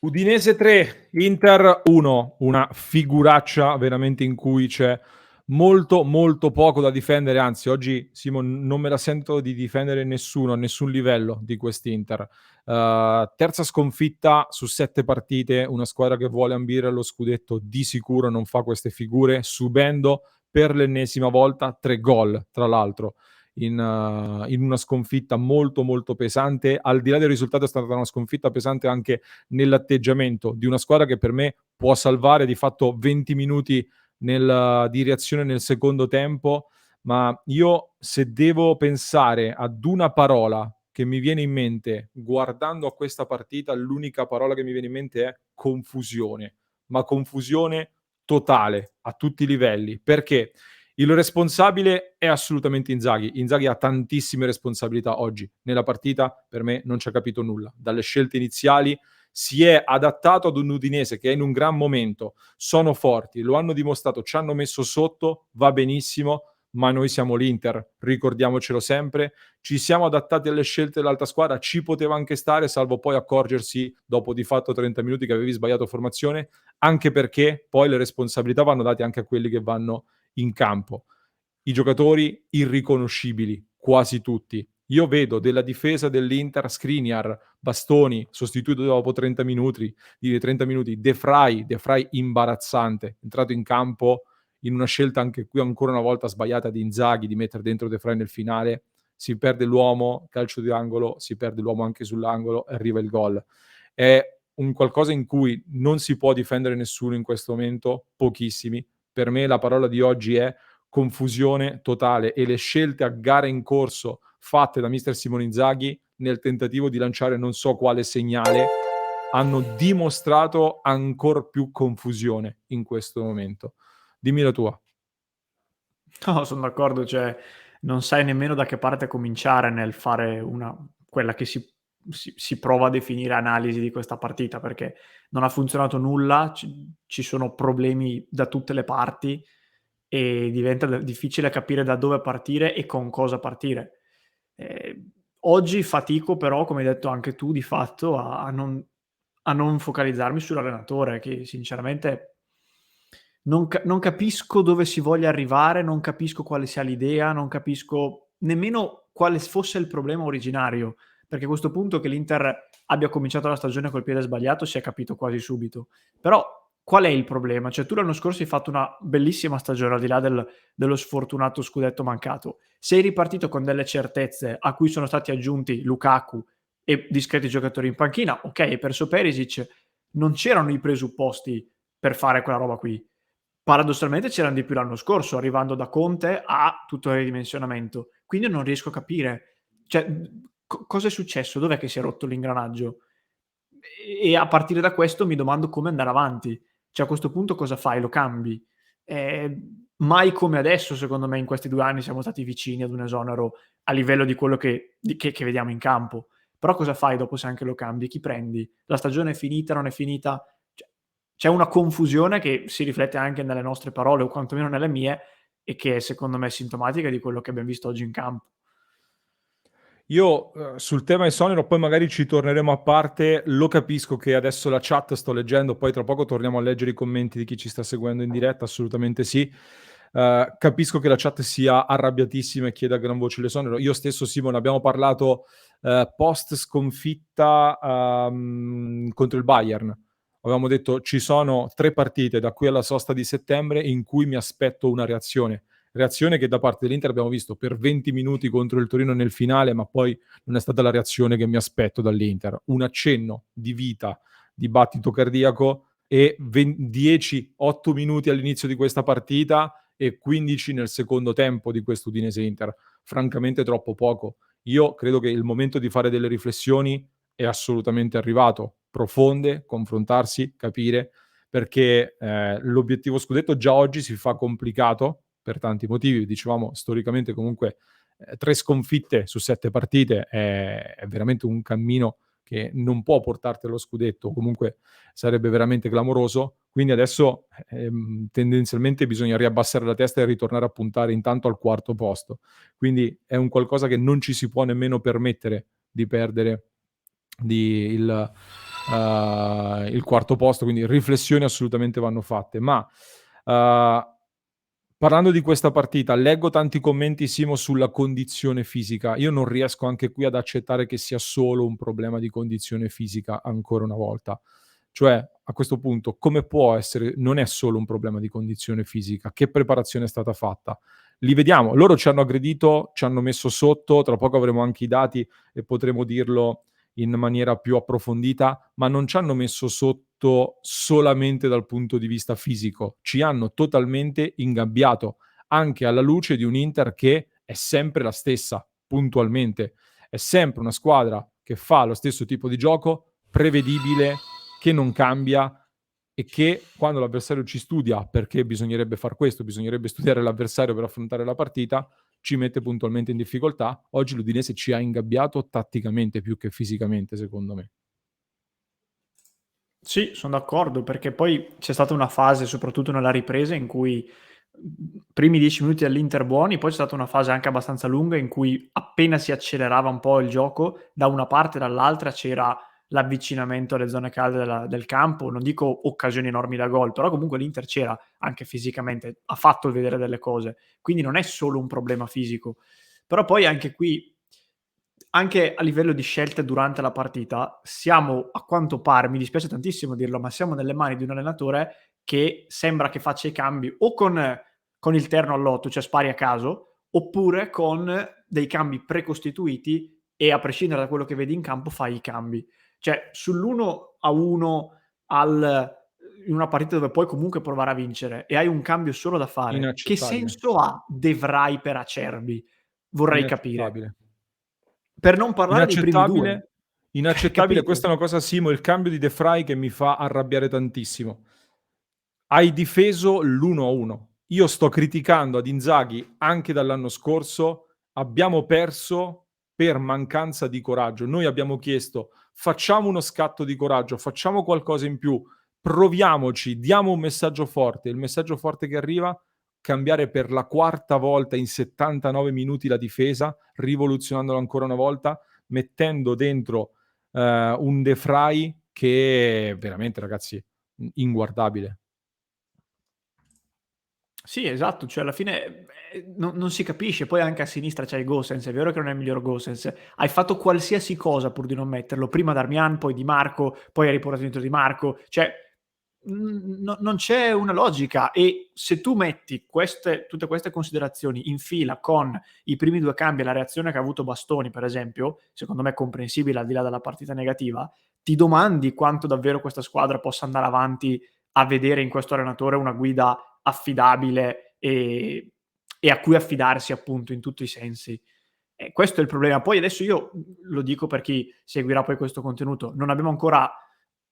Udinese 3, Inter 1, una figuraccia veramente in cui c'è molto, molto poco da difendere, anzi oggi Simo non me la sento di difendere nessuno, a nessun livello di quest'Inter. Terza sconfitta su 7 partite, una squadra che vuole ambire allo scudetto di sicuro non fa queste figure, subendo per l'ennesima volta 3 gol, tra l'altro in una sconfitta molto, molto pesante. Al di là del risultato è stata una sconfitta pesante anche nell'atteggiamento di una squadra che per me può salvare di fatto 20 minuti di reazione nel secondo tempo, ma io se devo pensare ad una parola che mi viene in mente guardando a questa partita, l'unica parola che mi viene in mente è confusione, ma confusione totale a tutti i livelli. Perché? Il responsabile è assolutamente Inzaghi. Inzaghi ha tantissime responsabilità oggi. Nella partita per me non ci ha capito nulla. Dalle scelte iniziali si è adattato ad un Udinese che è in un gran momento, sono forti, lo hanno dimostrato, ci hanno messo sotto, va benissimo, ma noi siamo l'Inter, ricordiamocelo sempre, ci siamo adattati alle scelte dell'altra squadra, ci poteva anche stare, salvo poi accorgersi dopo di fatto 30 minuti che avevi sbagliato formazione, anche perché poi le responsabilità vanno date anche a quelli che vanno in campo. I giocatori irriconoscibili, quasi tutti. Io vedo della difesa dell'Inter Skriniar, Bastoni, sostituito dopo 30 minuti, De Vrij imbarazzante, entrato in campo in una scelta anche qui ancora una volta sbagliata di Inzaghi di mettere dentro De Vrij nel finale, si perde l'uomo, calcio di angolo, si perde l'uomo anche sull'angolo e arriva il gol. È un qualcosa in cui non si può difendere nessuno in questo momento, pochissimi. Per me la parola di oggi è confusione totale e le scelte a gara in corso fatte da mister Simone Inzaghi nel tentativo di lanciare non so quale segnale hanno dimostrato ancor più confusione in questo momento. Dimmi la tua. No, son d'accordo, cioè non sai nemmeno da che parte cominciare nel fare una quella che si prova a definire analisi di questa partita, perché non ha funzionato nulla, ci sono problemi da tutte le parti e diventa difficile capire da dove partire e con cosa partire. Oggi fatico però, come hai detto anche tu, di fatto a non focalizzarmi sull'allenatore che sinceramente non capisco dove si voglia arrivare, non capisco quale sia l'idea, non capisco nemmeno quale fosse il problema originario, perché a questo punto che l'Inter abbia cominciato la stagione col piede sbagliato si è capito quasi subito. Però qual è il problema? Cioè tu l'anno scorso hai fatto una bellissima stagione, al di là dello sfortunato scudetto mancato. Sei ripartito con delle certezze a cui sono stati aggiunti Lukaku e discreti giocatori in panchina. Ok, hai perso Perisic, non c'erano i presupposti per fare quella roba qui. Paradossalmente c'erano di più l'anno scorso, arrivando da Conte a tutto il ridimensionamento. Quindi non riesco a capire, cioè, cosa è successo? Dov'è che si è rotto l'ingranaggio? E a partire da questo mi domando come andare avanti. Cioè a questo punto cosa fai? Lo cambi? Mai come adesso, secondo me, in questi 2 anni siamo stati vicini ad un esonero a livello di quello che vediamo in campo. Però cosa fai dopo se anche lo cambi? Chi prendi? La stagione è finita, non è finita? Cioè, c'è una confusione che si riflette anche nelle nostre parole, o quantomeno nelle mie, e che secondo me è sintomatica di quello che abbiam visto oggi in campo. Io, sul tema esonero poi magari ci torneremo a parte. Lo capisco che adesso la chat sto leggendo, poi tra poco torniamo a leggere i commenti di chi ci sta seguendo in diretta, assolutamente sì. Capisco che la chat sia arrabbiatissima e chieda a gran voce l'esonero. Io stesso, Simone, abbiamo parlato, post sconfitta, contro il Bayern. Avevamo detto: "Ci sono 3 partite da qui alla sosta di settembre in cui mi aspetto una reazione". Reazione che da parte dell'Inter abbiamo visto per 20 minuti contro il Torino nel finale, ma poi non è stata la reazione che mi aspetto dall'Inter. Un accenno di vita, di battito cardiaco e 10, 8 minuti all'inizio di questa partita e 15 nel secondo tempo di questo Udinese Inter. Francamente troppo poco. Io credo che il momento di fare delle riflessioni è assolutamente arrivato, profonde, confrontarsi, capire, perché l'obiettivo scudetto già oggi si fa complicato per tanti motivi. Dicevamo storicamente comunque 3 sconfitte su 7 partite è veramente un cammino che non può portarti allo scudetto, comunque sarebbe veramente clamoroso. Quindi adesso tendenzialmente bisogna riabbassare la testa e ritornare a puntare intanto al quarto posto. Quindi è un qualcosa che non ci si può nemmeno permettere di perdere di il il quarto posto, quindi riflessioni assolutamente vanno fatte. Ma parlando di questa partita, leggo tanti commenti, Simo, sulla condizione fisica. Io non riesco anche qui ad accettare che sia solo un problema di condizione fisica, ancora una volta. Cioè, a questo punto, come può essere? Non è solo un problema di condizione fisica. Che preparazione è stata fatta? Li vediamo. Loro ci hanno aggredito, ci hanno messo sotto. Tra poco avremo anche i dati e potremo dirlo in maniera più approfondita, ma non ci hanno messo sotto solamente dal punto di vista fisico, ci hanno totalmente ingabbiato, anche alla luce di un Inter che è sempre la stessa, puntualmente. È sempre una squadra che fa lo stesso tipo di gioco, prevedibile, che non cambia e che quando l'avversario ci studia, perché bisognerebbe far questo, bisognerebbe studiare l'avversario per affrontare la partita, ci mette puntualmente in difficoltà. Oggi l'Udinese ci ha ingabbiato tatticamente più che fisicamente, secondo me. Sì, sono d'accordo, perché poi c'è stata una fase, soprattutto nella ripresa, in cui primi 10 minuti dell'Inter buoni, poi c'è stata una fase anche abbastanza lunga in cui appena si accelerava un po' il gioco, da una parte e dall'altra c'era l'avvicinamento alle zone calde del campo, non dico occasioni enormi da gol, però comunque l'Inter c'era anche fisicamente, ha fatto vedere delle cose, quindi non è solo un problema fisico. Però poi anche qui, anche a livello di scelte durante la partita, siamo a quanto pare, mi dispiace tantissimo dirlo, ma siamo nelle mani di un allenatore che sembra che faccia i cambi o con il terno all'8, cioè spari a caso, oppure con dei cambi precostituiti e a prescindere da quello che vedi in campo fai i cambi. Cioè sull'1-1 in una partita dove puoi comunque provare a vincere e hai un cambio solo da fare, che Inaccettabile, senso ha Devrai per Acerbi? Vorrei capire. inaccettabile. Per non parlare dei primi due. Inaccettabile, inaccettabile. Capito? Questa è una cosa, Simo, il cambio di De Vrij che mi fa arrabbiare tantissimo. Hai difeso l'1-1. Io sto criticando ad Inzaghi anche dall'anno scorso, abbiamo perso per mancanza di coraggio. Noi abbiamo chiesto, facciamo uno scatto di coraggio, facciamo qualcosa in più, proviamoci, diamo un messaggio forte. Il messaggio forte che arriva, cambiare per la quarta volta in 79 minuti la difesa, rivoluzionandola ancora una volta, mettendo dentro un De Vrij che veramente, ragazzi, inguardabile. Sì, esatto, cioè alla fine non si capisce. Poi anche a sinistra c'hai Gosens, è vero che non è il miglior Gosens. Hai fatto qualsiasi cosa pur di non metterlo. Prima Darmian, poi Di Marco, poi hai riportato dentro Di Marco. Cioè, non c'è una logica. E se tu metti tutte queste considerazioni in fila con i primi due cambi e la reazione che ha avuto Bastoni, per esempio, secondo me è comprensibile al di là della partita negativa, ti domandi quanto davvero questa squadra possa andare avanti a vedere in questo allenatore una guida affidabile e a cui affidarsi appunto in tutti i sensi. Questo è il problema. Poi adesso io lo dico per chi seguirà poi questo contenuto, non abbiamo ancora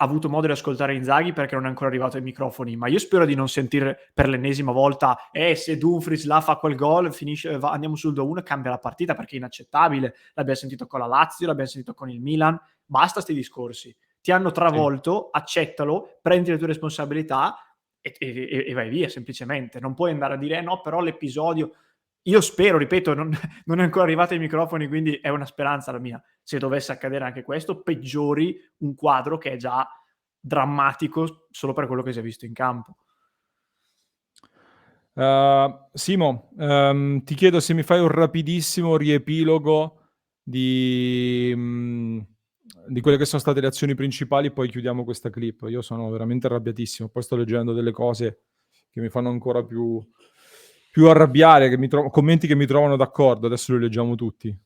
avuto modo di ascoltare Inzaghi perché non è ancora arrivato ai microfoni, ma io spero di non sentire per l'ennesima volta se Dumfries là fa quel gol, andiamo sul 2-1 e cambia la partita, perché è inaccettabile. L'abbiamo sentito con la Lazio, l'abbiamo sentito con il Milan, basta sti discorsi. Ti hanno Sì. travolto, accettalo, prendi le tue responsabilità e vai via semplicemente. Non puoi andare a dire no, però l'episodio... Io spero, ripeto, non è ancora arrivato ai microfoni, quindi è una speranza la mia. Se dovesse accadere anche questo, peggiori un quadro che è già drammatico solo per quello che si è visto in campo. Simo, ti chiedo se mi fai un rapidissimo riepilogo di quelle che sono state le azioni principali, poi chiudiamo questa clip. Io sono veramente arrabbiatissimo, poi sto leggendo delle cose che mi fanno ancora più arrabbiare, commenti che mi trovano d'accordo, adesso li leggiamo tutti.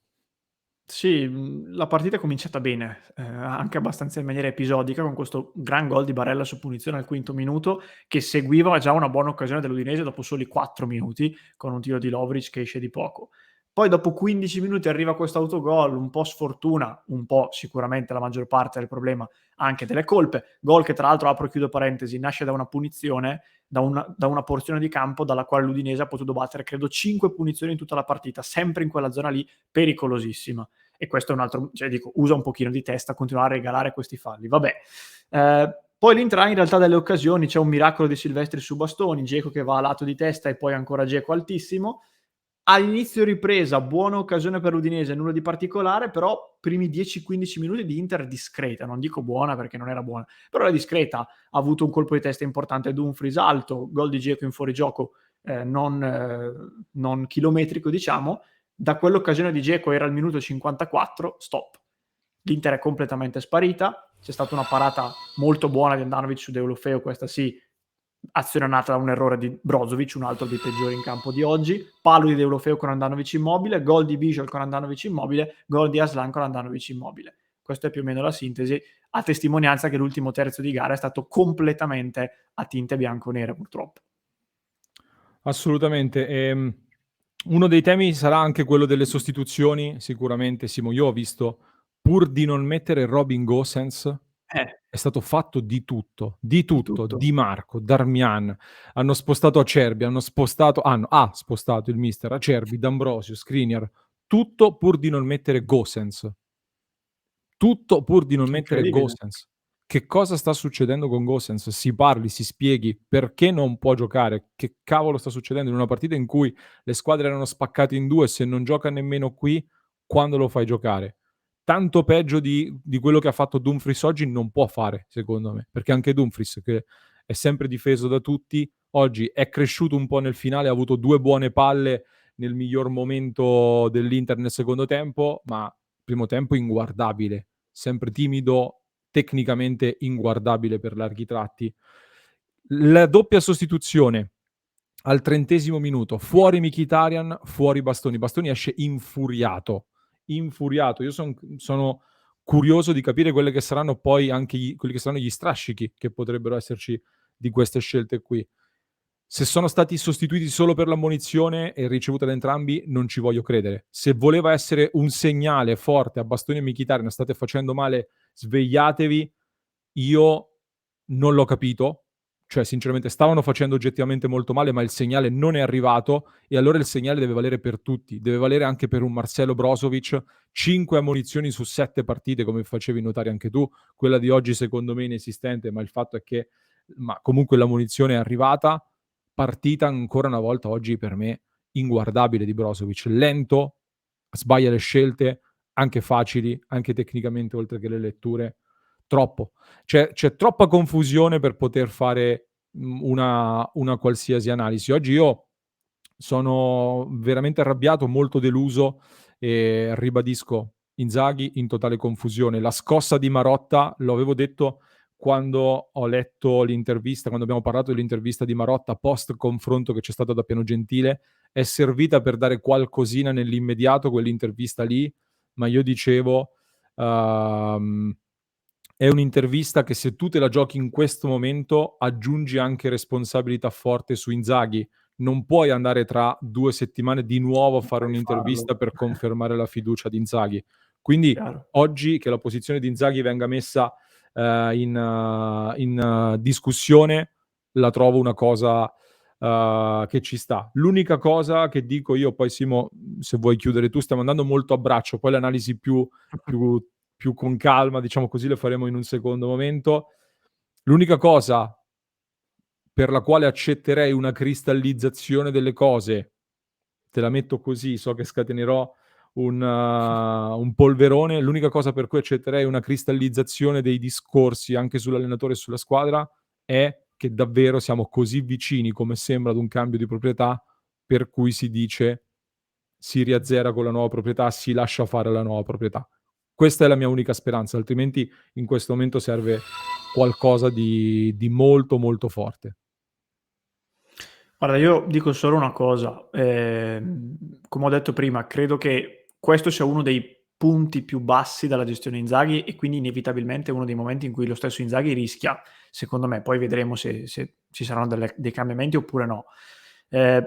Sì, la partita è cominciata bene, anche abbastanza in maniera episodica, con questo gran gol di Barella su punizione al quinto minuto, che seguiva già una buona occasione dell'Udinese dopo soli 4 minuti, con un tiro di Lovric che esce di poco. Poi dopo 15 minuti arriva questo autogol, un po' sfortuna, un po' sicuramente la maggior parte del problema, anche delle colpe. Gol che tra l'altro, apro e chiudo parentesi, nasce da una punizione, da una porzione di campo dalla quale l'Udinese ha potuto battere, credo, 5 punizioni in tutta la partita, sempre in quella zona lì, pericolosissima. E questo è un altro, cioè dico, usa un pochino di testa a continuare a regalare questi falli. Vabbè. Poi l'Inter ha in realtà delle occasioni, c'è un miracolo di Silvestri su Bastoni, Dzeko che va a lato di testa e poi ancora Dzeko altissimo. all'inizio ripresa, buona occasione per l'Udinese, nulla di particolare, però primi 10-15 minuti di Inter discreta, non dico buona perché non era buona, però era discreta. Ha avuto un colpo di testa importante Dumfries alto, gol di Dzeko in fuorigioco non chilometrico, diciamo. Da quell'occasione di Dzeko era il minuto 54, stop. L'Inter è completamente sparita, c'è stata una parata molto buona di Handanovic su Deulofeu, questa sì, azione nata da un errore di Brozovic, un altro dei peggiori in campo di oggi, palo di Deulofeu con Handanovic immobile, gol di Bijol con Handanovic immobile, gol di Aslan con Handanovic immobile. Questa è più o meno la sintesi, a testimonianza che l'ultimo terzo di gara è stato completamente a tinte bianco-nere, purtroppo. Assolutamente. Uno dei temi sarà anche quello delle sostituzioni, sicuramente, Simo. Io ho visto, pur di non mettere Robin Gosens, è stato fatto di tutto, Di tutto. Di Marco, Darmian, hanno spostato Acerbi, ha spostato il mister Acerbi, D'Ambrosio, Skriniar, tutto pur di non mettere Gosens. Tutto pur di non mettere Incredibile. Gosens. Che cosa sta succedendo con Gosens? Si parli, si spieghi perché non può giocare, che cavolo sta succedendo in una partita in cui le squadre erano spaccate in due, se non gioca nemmeno qui, quando lo fai giocare? Tanto peggio di quello che ha fatto Dumfries oggi non può fare, secondo me, perché anche Dumfries, che è sempre difeso da tutti, oggi è cresciuto un po' nel finale, ha avuto 2 buone palle nel miglior momento dell'Inter nel secondo tempo, ma primo tempo inguardabile, sempre timido, tecnicamente inguardabile per larghi tratti. La doppia sostituzione al 30° minuto, fuori Mkhitaryan, fuori Bastoni. Bastoni esce infuriato. Io sono curioso di capire quelle che saranno poi anche quelli che saranno gli strascichi che potrebbero esserci di queste scelte qui. Se sono stati sostituiti solo per l'ammonizione e ricevuta da entrambi, non ci voglio credere. Se voleva essere un segnale forte a Bastoni e Mkhitaryan, state facendo male, svegliatevi, io non l'ho capito. Cioè, sinceramente, stavano facendo oggettivamente molto male, ma il segnale non è arrivato e allora il segnale deve valere per tutti. Deve valere anche per un Marcelo Brozovic. 5 ammonizioni su 7 partite, come facevi notare anche tu. Quella di oggi, secondo me, è inesistente, ma il fatto è che comunque l'ammonizione è arrivata. Partita ancora una volta oggi per me inguardabile di Brozovic. Lento, sbaglia le scelte, anche facili, anche tecnicamente, oltre che le letture. Troppo. C'è troppa confusione per poter fare una qualsiasi analisi. Oggi io sono veramente arrabbiato, molto deluso e ribadisco, Inzaghi in totale confusione. La scossa di Marotta, lo avevo detto quando ho letto l'intervista, quando abbiamo parlato dell'intervista di Marotta post confronto che c'è stato da Piano Gentile, è servita per dare qualcosina nell'immediato quell'intervista lì, ma io dicevo è un'intervista che se tu te la giochi in questo momento aggiungi anche responsabilità forte su Inzaghi. Non puoi andare tra 2 settimane di nuovo a Non fare puoi un'intervista farlo. per confermare la fiducia di Inzaghi. Quindi Chiaro. oggi che la posizione di Inzaghi venga messa in discussione la trovo una cosa che ci sta. L'unica cosa che dico io, poi Simo, se vuoi chiudere tu, stiamo andando molto a braccio, poi l'analisi più più con calma, diciamo così, le faremo in un secondo momento. L'unica cosa per la quale accetterei una cristallizzazione delle cose, te la metto così, so che scatenerò un polverone, l'unica cosa per cui accetterei una cristallizzazione dei discorsi anche sull'allenatore e sulla squadra è che davvero siamo così vicini, come sembra, ad un cambio di proprietà, per cui si dice si riazzera con la nuova proprietà, si lascia fare la nuova proprietà. Questa è la mia unica speranza, altrimenti in questo momento serve qualcosa di molto, molto forte. Guarda, io dico solo una cosa, come ho detto prima, credo che questo sia uno dei punti più bassi della gestione Inzaghi e quindi inevitabilmente uno dei momenti in cui lo stesso Inzaghi rischia, secondo me, poi vedremo se ci saranno dei cambiamenti oppure no. Ehm,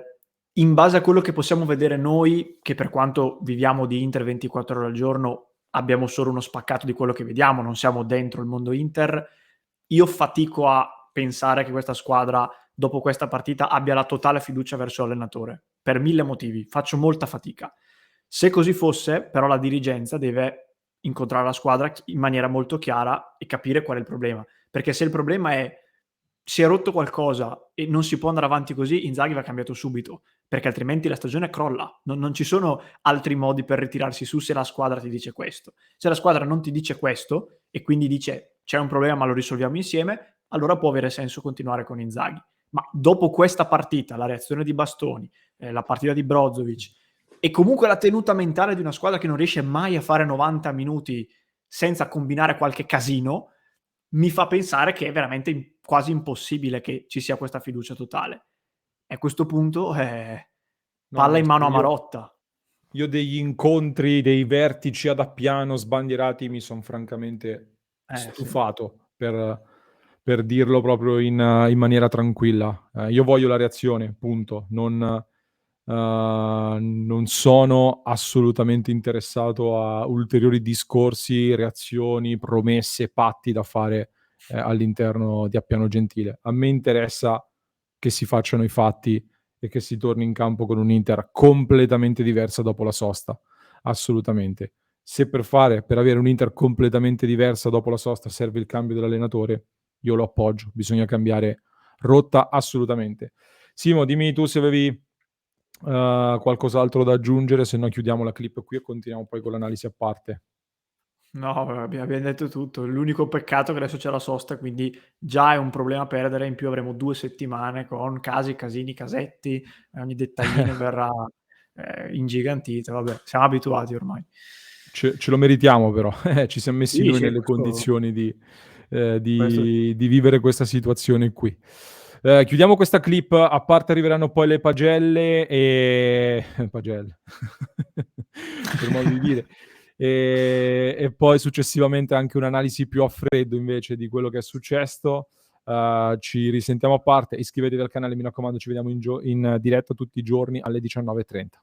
In base a quello che possiamo vedere noi, che per quanto viviamo di Inter 24 ore al giorno, abbiamo solo uno spaccato di quello che vediamo, non siamo dentro il mondo Inter, io fatico a pensare che questa squadra dopo questa partita abbia la totale fiducia verso l'allenatore, per 1000 motivi, faccio molta fatica. Se così fosse, però la dirigenza deve incontrare la squadra in maniera molto chiara e capire qual è il problema, perché se il problema è si è rotto qualcosa e non si può andare avanti così, Inzaghi va cambiato subito, perché altrimenti la stagione crolla. Non ci sono altri modi per ritirarsi su se la squadra ti dice questo. Se la squadra non ti dice questo e quindi dice c'è un problema ma lo risolviamo insieme, allora può avere senso continuare con Inzaghi. Ma dopo questa partita, la reazione di Bastoni, la partita di Brozovic e comunque la tenuta mentale di una squadra che non riesce mai a fare 90 minuti senza combinare qualche casino, mi fa pensare che è veramente quasi impossibile che ci sia questa fiducia totale. E a questo punto, No, palla no, in mano a io, Marotta. io degli incontri, dei vertici ad appiano sbandierati mi sono francamente Sì. stufato, per dirlo proprio in maniera tranquilla. Io voglio la reazione, punto. Non sono assolutamente interessato a ulteriori discorsi, reazioni, promesse, patti da fare all'interno di Appiano Gentile. A me interessa che si facciano i fatti e che si torni in campo con un Inter completamente diversa dopo la sosta, assolutamente. Se per avere un Inter completamente diversa dopo la sosta serve il cambio dell'allenatore, io lo appoggio, bisogna cambiare rotta assolutamente. Simo, dimmi tu se avevi qualcos'altro da aggiungere, se no chiudiamo la clip qui e continuiamo poi con l'analisi a parte. No, abbiam detto tutto. L'unico peccato è che adesso c'è la sosta, quindi già è un problema perdere, in più avremo 2 settimane con casi, casini, casetti, ogni dettaglino verrà, ingigantito. Vabbè, siamo abituati ormai. Ce lo meritiamo però, ci siam messi Sì, noi sì, nelle condizioni di questo sì. di vivere questa situazione qui. Chiudiamo questa clip, a parte arriveranno poi le pagelle pagelle, per modo di dire, e poi successivamente anche un'analisi più a freddo invece di quello che è successo. Ci risentiamo a parte, iscrivetevi al canale, mi raccomando, ci vediamo in diretta tutti i giorni alle 19:30.